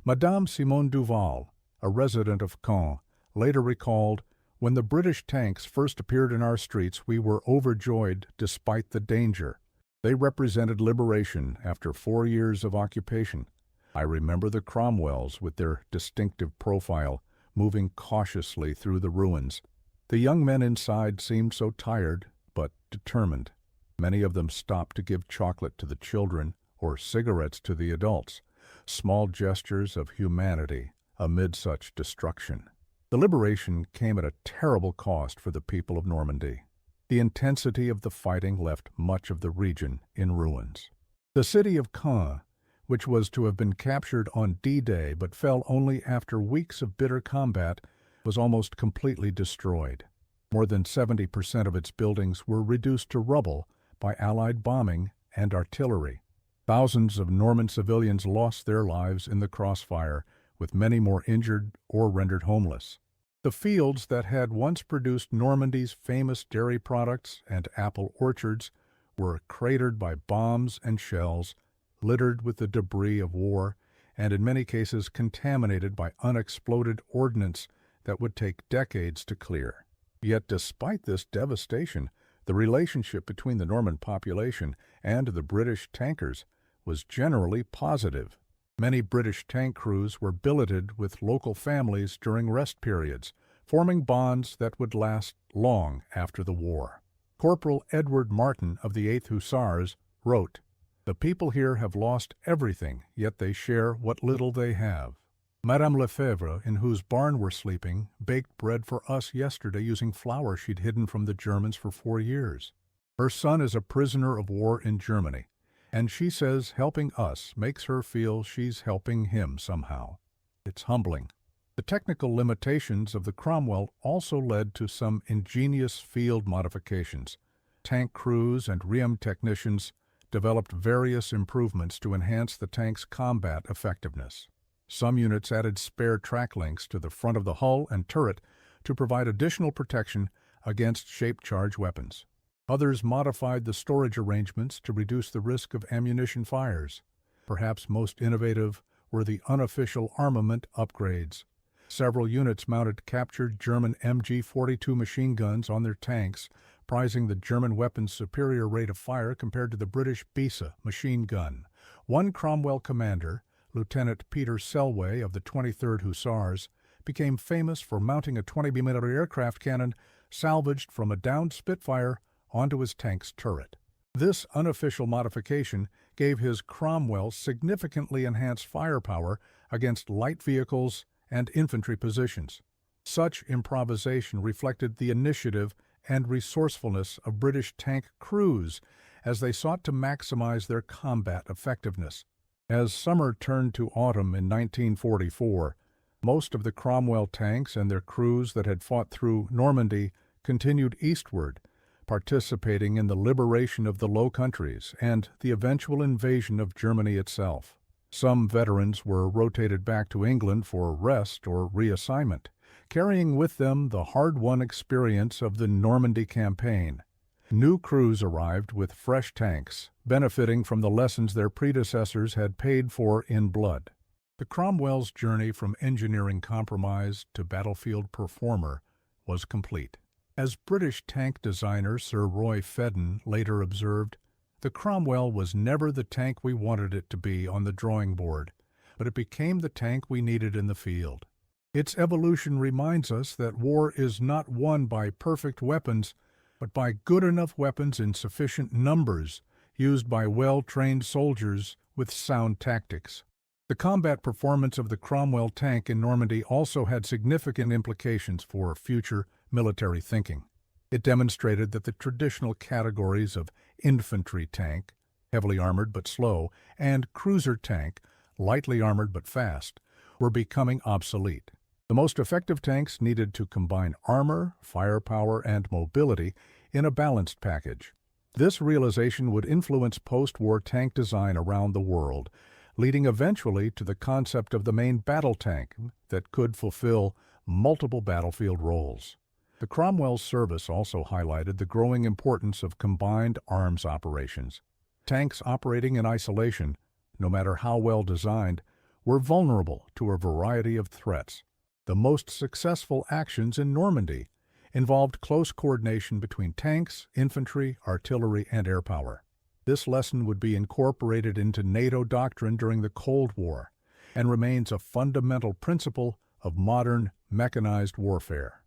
Madame Simone Duval, a resident of Caen, later recalled, "When the British tanks first appeared in our streets, we were overjoyed despite the danger. They represented liberation after 4 years of occupation. I remember the Cromwells with their distinctive profile, moving cautiously through the ruins. The young men inside seemed so tired, but determined. Many of them stopped to give chocolate to the children or cigarettes to the adults, small gestures of humanity amid such destruction." The liberation came at a terrible cost for the people of Normandy. The intensity of the fighting left much of the region in ruins. The city of Caen, which was to have been captured on D-Day but fell only after weeks of bitter combat, was almost completely destroyed. More than 70% of its buildings were reduced to rubble by Allied bombing and artillery. Thousands of Norman civilians lost their lives in the crossfire, with many more injured or rendered homeless. The fields that had once produced Normandy's famous dairy products and apple orchards were cratered by bombs and shells, littered with the debris of war, and in many cases contaminated by unexploded ordnance that would take decades to clear. Yet despite this devastation, The relationship between the Norman population and the British tankers was generally positive. Many British tank crews were billeted with local families during rest periods, forming bonds that would last long after the war. Corporal Edward Martin of the 8th Hussars wrote, "The people here have lost everything, yet they share what little they have. Madame Lefebvre, in whose barn we're sleeping, baked bread for us yesterday using flour she'd hidden from the Germans for 4 years. Her son is a prisoner of war in Germany, and she says helping us makes her feel she's helping him somehow. It's humbling." The technical limitations of the Cromwell also led to some ingenious field modifications. Tank crews and REM technicians developed various improvements to enhance the tank's combat effectiveness. Some units added spare track links to the front of the hull and turret to provide additional protection against shape-charge weapons. Others modified the storage arrangements to reduce the risk of ammunition fires. Perhaps most innovative were the unofficial armament upgrades. Several units mounted captured German MG-42 machine guns on their tanks, prizing the German weapon's superior rate of fire compared to the British Bisa machine gun. One Cromwell commander, Lieutenant Peter Selway of the 23rd Hussars, became famous for mounting a 20mm aircraft cannon salvaged from a downed Spitfire onto his tank's turret. This unofficial modification gave his Cromwell significantly enhanced firepower against light vehicles and infantry positions. Such improvisation reflected the initiative and resourcefulness of British tank crews as they sought to maximize their combat effectiveness. As summer turned to autumn in 1944, most of the Cromwell tanks and their crews that had fought through Normandy continued eastward, participating in the liberation of the Low Countries and the eventual invasion of Germany itself. Some veterans were rotated back to England for rest or reassignment, carrying with them the hard-won experience of the Normandy campaign. New crews arrived with fresh tanks, benefiting from the lessons their predecessors had paid for in blood. The Cromwell's journey from engineering compromise to battlefield performer was complete. As British tank designer Sir Roy Fedden later observed, "The Cromwell was never the tank we wanted it to be on the drawing board, but it became the tank we needed in the field." Its evolution reminds us that war is not won by perfect weapons, but by good enough weapons in sufficient numbers, used by well-trained soldiers with sound tactics. The combat performance of the Cromwell tank in Normandy also had significant implications for future military thinking. It demonstrated that the traditional categories of infantry tank, heavily armored but slow, and cruiser tank, lightly armored but fast, were becoming obsolete. The most effective tanks needed to combine armor, firepower, and mobility in a balanced package. This realization would influence post-war tank design around the world, leading eventually to the concept of the main battle tank that could fulfill multiple battlefield roles. The Cromwell service also highlighted the growing importance of combined arms operations. Tanks operating in isolation, no matter how well designed, were vulnerable to a variety of threats. The most successful actions in Normandy involved close coordination between tanks, infantry, artillery, and air power. This lesson would be incorporated into NATO doctrine during the Cold War and remains a fundamental principle of modern mechanized warfare.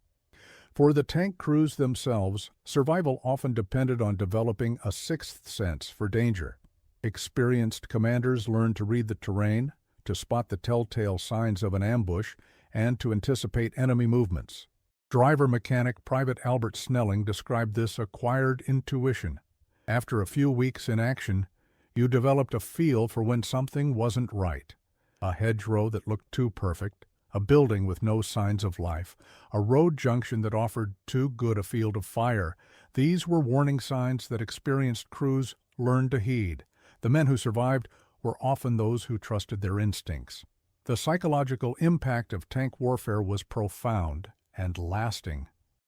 For the tank crews themselves, survival often depended on developing a sixth sense for danger. Experienced commanders learned to read the terrain, to spot the telltale signs of an ambush, and to anticipate enemy movements. Driver-mechanic Private Albert Snelling described this acquired intuition. After a few weeks in action, you developed a feel for when something wasn't right. A hedgerow that looked too perfect, a building with no signs of life, a road junction that offered too good a field of fire. These were warning signs that experienced crews learned to heed. The men who survived were often those who trusted their instincts. The psychological impact of tank warfare was profound and lasting.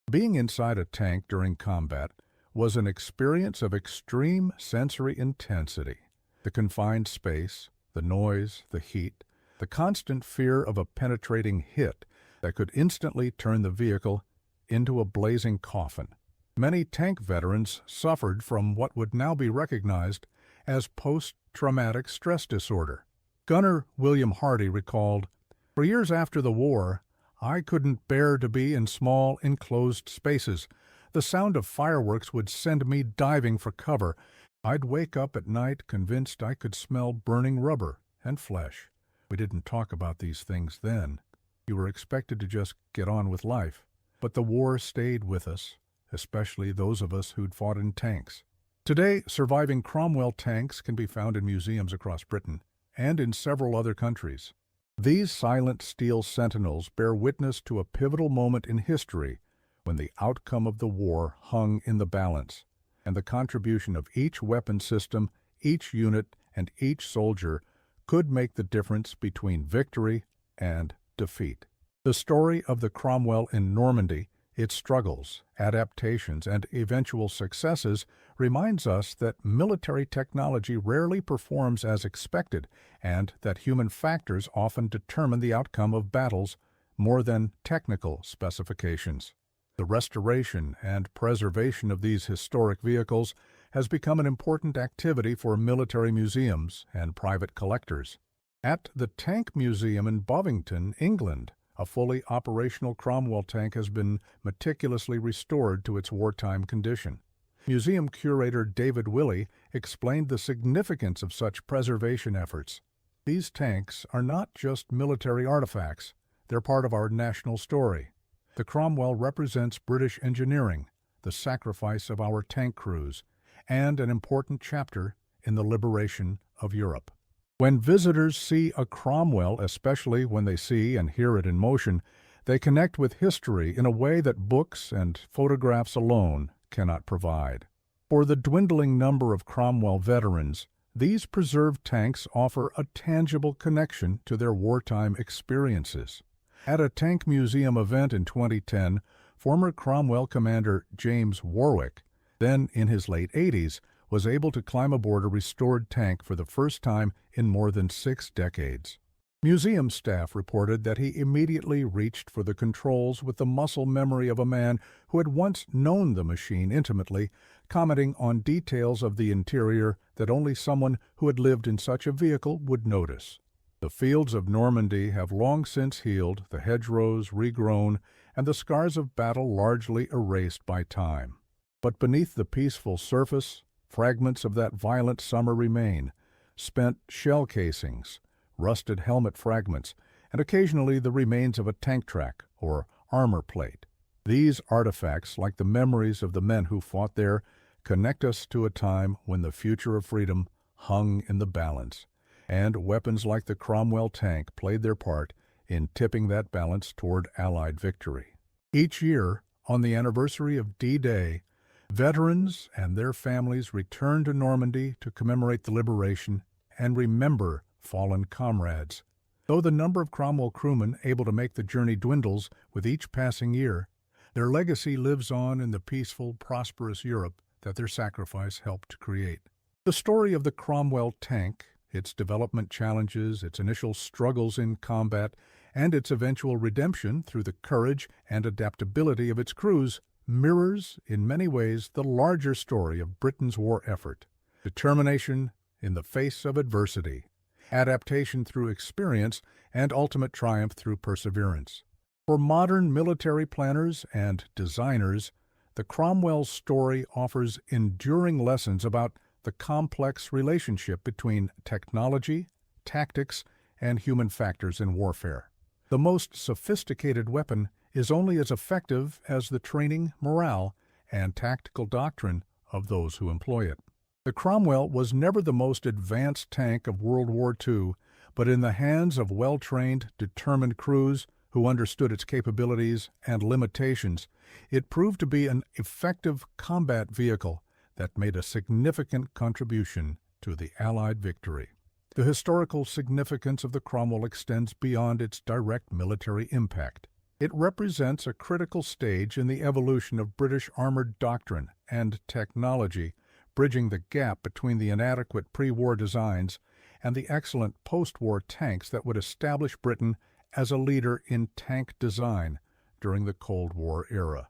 Being inside a tank during combat was an experience of extreme sensory intensity. The confined space, the noise, the heat, the constant fear of a penetrating hit that could instantly turn the vehicle into a blazing coffin. Many tank veterans suffered from what would now be recognized as post-traumatic stress disorder. Gunner William Hardy recalled, "For years after the war, I couldn't bear to be in small, enclosed spaces. The sound of fireworks would send me diving for cover. I'd wake up at night convinced I could smell burning rubber and flesh. We didn't talk about these things then. You were expected to just get on with life. But the war stayed with us, especially those of us who'd fought in tanks." Today, surviving Cromwell tanks can be found in museums across Britain and in several other countries. These silent steel sentinels bear witness to a pivotal moment in history when the outcome of the war hung in the balance, and the contribution of each weapon system, each unit, and each soldier could make the difference between victory and defeat. The story of the Cromwell in Normandy, its struggles, adaptations, and eventual successes reminds us that military technology rarely performs as expected and that human factors often determine the outcome of battles more than technical specifications. The restoration and preservation of these historic vehicles has become an important activity for military museums and private collectors. At the Tank Museum in Bovington, England, a fully operational Cromwell tank has been meticulously restored to its wartime condition. Museum curator David Willey explained the significance of such preservation efforts. These tanks are not just military artifacts, they're part of our national story. The Cromwell represents British engineering, the sacrifice of our tank crews, and an important chapter in the liberation of Europe. When visitors see a Cromwell, especially when they see and hear it in motion, they connect with history in a way that books and photographs alone cannot provide. For the dwindling number of Cromwell veterans, these preserved tanks offer a tangible connection to their wartime experiences. At a Tank Museum event in 2010, former Cromwell commander James Warwick, then in his late 80s, was able to climb aboard a restored tank for the first time in more than 6 decades. Museum staff reported that he immediately reached for the controls with the muscle memory of a man who had once known the machine intimately, commenting on details of the interior that only someone who had lived in such a vehicle would notice. The fields of Normandy have long since healed, the hedgerows regrown, and the scars of battle largely erased by time. But beneath the peaceful surface, fragments of that violent summer remain, spent shell casings, rusted helmet fragments, and occasionally the remains of a tank track or armor plate. These artifacts, like the memories of the men who fought there, connect us to a time when the future of freedom hung in the balance, and weapons like the Cromwell tank played their part in tipping that balance toward Allied victory. Each year, on the anniversary of D-Day, veterans and their families return to Normandy to commemorate the liberation and remember fallen comrades. Though the number of Cromwell crewmen able to make the journey dwindles with each passing year, their legacy lives on in the peaceful, prosperous Europe that their sacrifice helped to create. The story of the Cromwell tank, its development challenges, its initial struggles in combat, and its eventual redemption through the courage and adaptability of its crews, mirrors, in many ways, the larger story of Britain's war effort. Determination in the face of adversity, adaptation through experience, and ultimate triumph through perseverance. For modern military planners and designers, the Cromwell story offers enduring lessons about the complex relationship between technology, tactics, and human factors in warfare. The most sophisticated weapon is only as effective as the training, morale, and tactical doctrine of those who employ it. The Cromwell was never the most advanced tank of World War II, but in the hands of well-trained, determined crews who understood its capabilities and limitations, it proved to be an effective combat vehicle that made a significant contribution to the Allied victory. The historical significance of the Cromwell extends beyond its direct military impact. It represents a critical stage in the evolution of British armored doctrine and technology, bridging the gap between the inadequate pre-war designs and the excellent post-war tanks that would establish Britain as a leader in tank design during the Cold War era.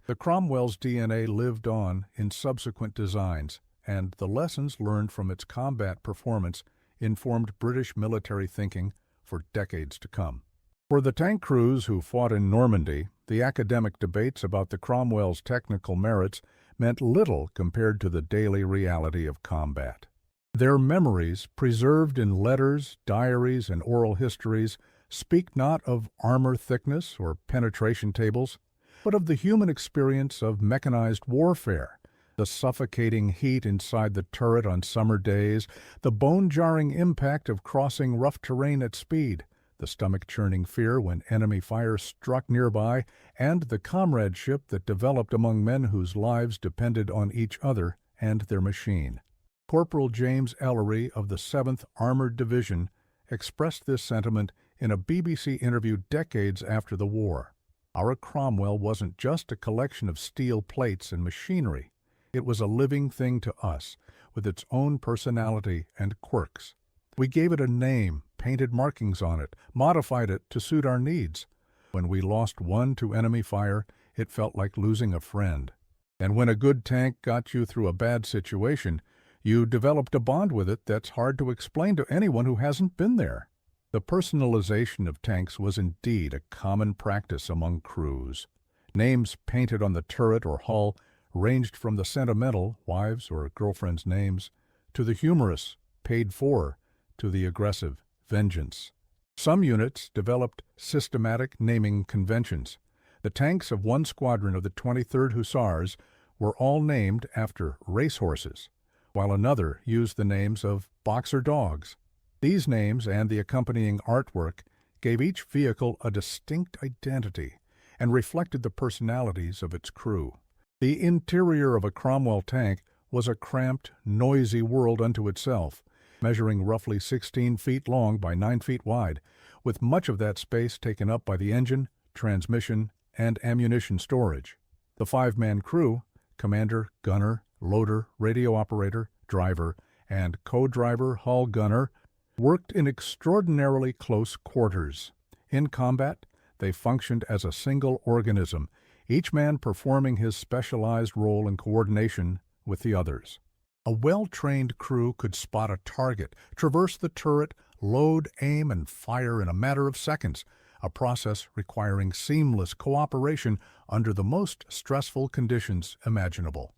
The Cromwell's DNA lived on in subsequent designs, and the lessons learned from its combat performance informed British military thinking for decades to come. For the tank crews who fought in Normandy, the academic debates about the Cromwell's technical merits meant little compared to the daily reality of combat. Their memories, preserved in letters, diaries, and oral histories, speak not of armor thickness or penetration tables, but of the human experience of mechanized warfare, the suffocating heat inside the turret on summer days, the bone-jarring impact of crossing rough terrain at speed, the stomach-churning fear when enemy fire struck nearby, and the comradeship that developed among men whose lives depended on each other and their machine. Corporal James Ellery of the 7th Armored Division expressed this sentiment in a BBC interview decades after the war. Our Cromwell wasn't just a collection of steel plates and machinery. It was a living thing to us, with its own personality and quirks. We gave it a name, painted markings on it, modified it to suit our needs. When we lost one to enemy fire, it felt like losing a friend. And when a good tank got you through a bad situation, you developed a bond with it that's hard to explain to anyone who hasn't been there. The personalization of tanks was indeed a common practice among crews. Names painted on the turret or hull ranged from the sentimental, wives' or girlfriends' names, to the humorous, paid for, to the aggressive, vengeance. Some units developed systematic naming conventions. The tanks of one squadron of the 23rd Hussars were all named after racehorses, while another used the names of boxer dogs. These names and the accompanying artwork gave each vehicle a distinct identity and reflected the personalities of its crew. The interior of a Cromwell tank was a cramped, noisy world unto itself, measuring roughly 16 feet long by 9 feet wide, with much of that space taken up by the engine, transmission, and ammunition storage. The 5-man crew, commander, gunner, loader, radio operator, driver, and co-driver hull gunner, worked in extraordinarily close quarters. In combat, they functioned as a single organism, each man performing his specialized role in coordination with the others. A well-trained crew could spot a target, traverse the turret, load, aim, and fire in a matter of seconds, a process requiring seamless cooperation under the most stressful conditions imaginable.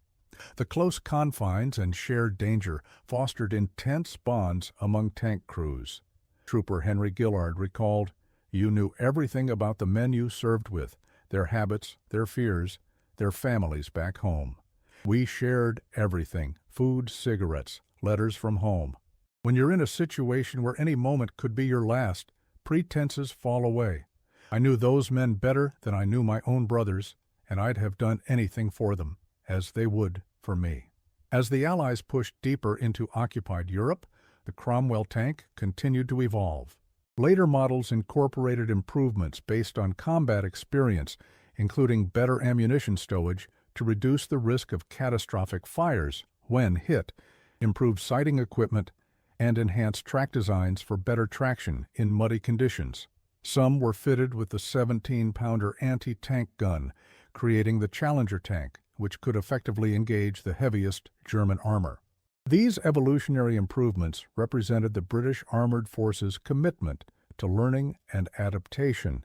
The close confines and shared danger fostered intense bonds among tank crews. Trooper Henry Gillard recalled, "You knew everything about the men you served with, their habits, their fears, their families back home. We shared everything, food, cigarettes, letters from home. When you're in a situation where any moment could be your last, pretenses fall away. I knew those men better than I knew my own brothers, and I'd have done anything for them, as they would for me." As the Allies pushed deeper into occupied Europe, the Cromwell tank continued to evolve. Later models incorporated improvements based on combat experience, including better ammunition stowage to reduce the risk of catastrophic fires when hit, improved sighting equipment, and enhanced track designs for better traction in muddy conditions. Some were fitted with the 17-pounder anti-tank gun, creating the Challenger tank, which could effectively engage the heaviest German armor. These evolutionary improvements represented the British Armored Forces' commitment to learning and adaptation,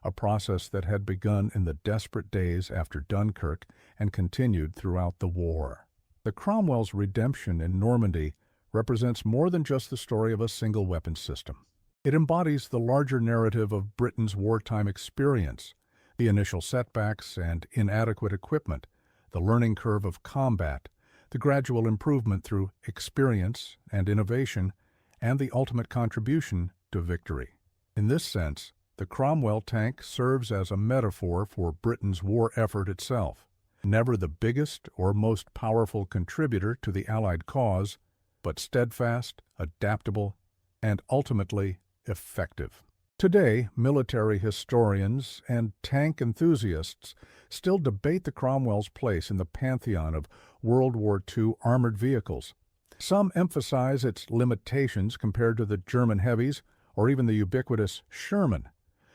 a process that had begun in the desperate days after Dunkirk and continued throughout the war. The Cromwell's redemption in Normandy represents more than just the story of a single weapon system. It embodies the larger narrative of Britain's wartime experience, the initial setbacks and inadequate equipment, the learning curve of combat, the gradual improvement through experience and innovation, and the ultimate contribution to victory. In this sense, the Cromwell tank serves as a metaphor for Britain's war effort itself. Never the biggest or most powerful contributor to the Allied cause, but steadfast, adaptable, and ultimately effective. Today, military historians and tank enthusiasts still debate the Cromwell's place in the pantheon of World War II armored vehicles. Some emphasize its limitations compared to the German heavies or even the ubiquitous Sherman.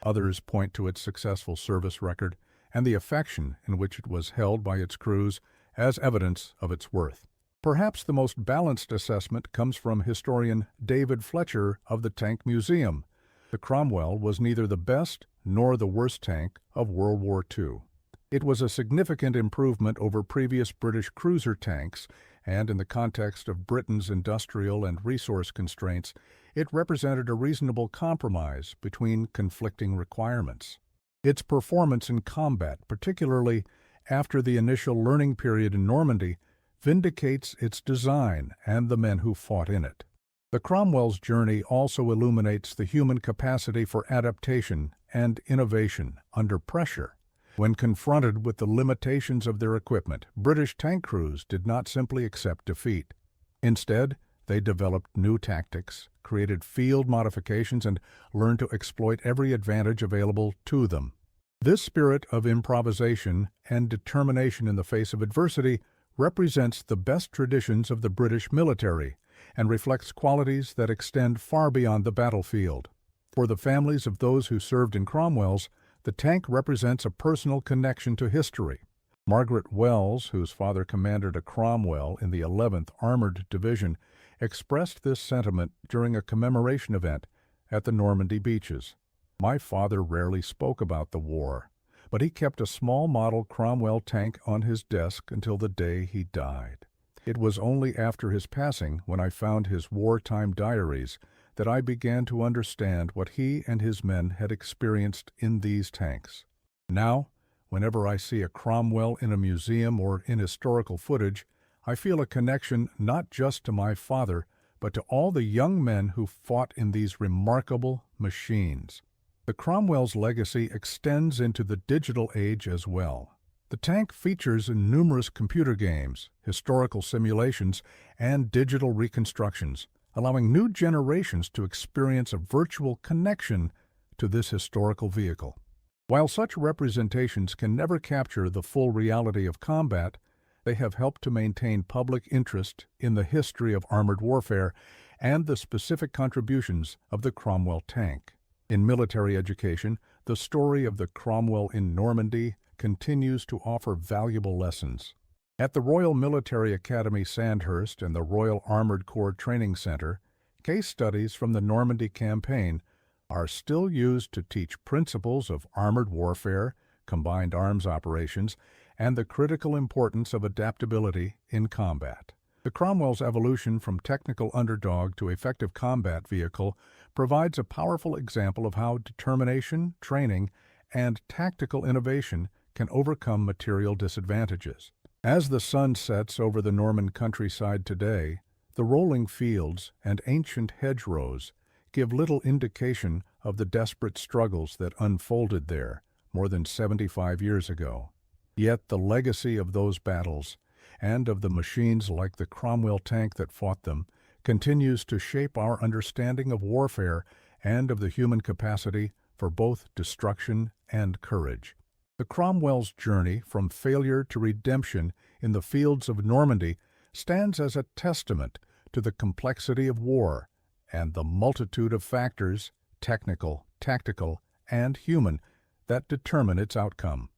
Others point to its successful service record and the affection in which it was held by its crews as evidence of its worth. Perhaps the most balanced assessment comes from historian David Fletcher of the Tank Museum. The Cromwell was neither the best nor the worst tank of World War II. It was a significant improvement over previous British cruiser tanks, and in the context of Britain's industrial and resource constraints, it represented a reasonable compromise between conflicting requirements. Its performance in combat, particularly after the initial learning period in Normandy, vindicates its design and the men who fought in it. The Cromwell's journey also illuminates the human capacity for adaptation and innovation under pressure. When confronted with the limitations of their equipment, British tank crews did not simply accept defeat. Instead, they developed new tactics, created field modifications, and learned to exploit every advantage available to them. This spirit of improvisation and determination in the face of adversity represents the best traditions of the British military and reflects qualities that extend far beyond the battlefield. For the families of those who served in Cromwell's, the tank represents a personal connection to history. Margaret Wells, whose father commanded a Cromwell in the 11th Armored Division, expressed this sentiment during a commemoration event at the Normandy beaches. "My father rarely spoke about the war, but he kept a small model Cromwell tank on his desk until the day he died. It was only after his passing, when I found his wartime diaries, that I began to understand what he and his men had experienced in these tanks. Now, whenever I see a Cromwell in a museum or in historical footage, I feel a connection not just to my father, but to all the young men who fought in these remarkable machines." The Cromwell's legacy extends into the digital age as well. The tank features numerous computer games, historical simulations, and digital reconstructions, allowing new generations to experience a virtual connection to this historical vehicle. While such representations can never capture the full reality of combat, they have helped to maintain public interest in the history of armored warfare and the specific contributions of the Cromwell tank. In military education, the story of the Cromwell in Normandy continues to offer valuable lessons. At the Royal Military Academy Sandhurst and the Royal Armored Corps Training Center, case studies from the Normandy campaign are still used to teach principles of armored warfare, combined arms operations, and the critical importance of adaptability in combat. The Cromwell's evolution from technical underdog to effective combat vehicle provides a powerful example of how determination, training, and tactical innovation can overcome material disadvantages. As the sun sets over the Norman countryside today, the rolling fields and ancient hedgerows give little indication of the desperate struggles that unfolded there more than 75 years ago. Yet the legacy of those battles, and of the machines like the Cromwell tank that fought them, continues to shape our understanding of warfare and of the human capacity for both destruction and courage. The Cromwell's journey from failure to redemption in the fields of Normandy stands as a testament to the complexity of war and the multitude of factors, technical, tactical, and human, that determine its outcome.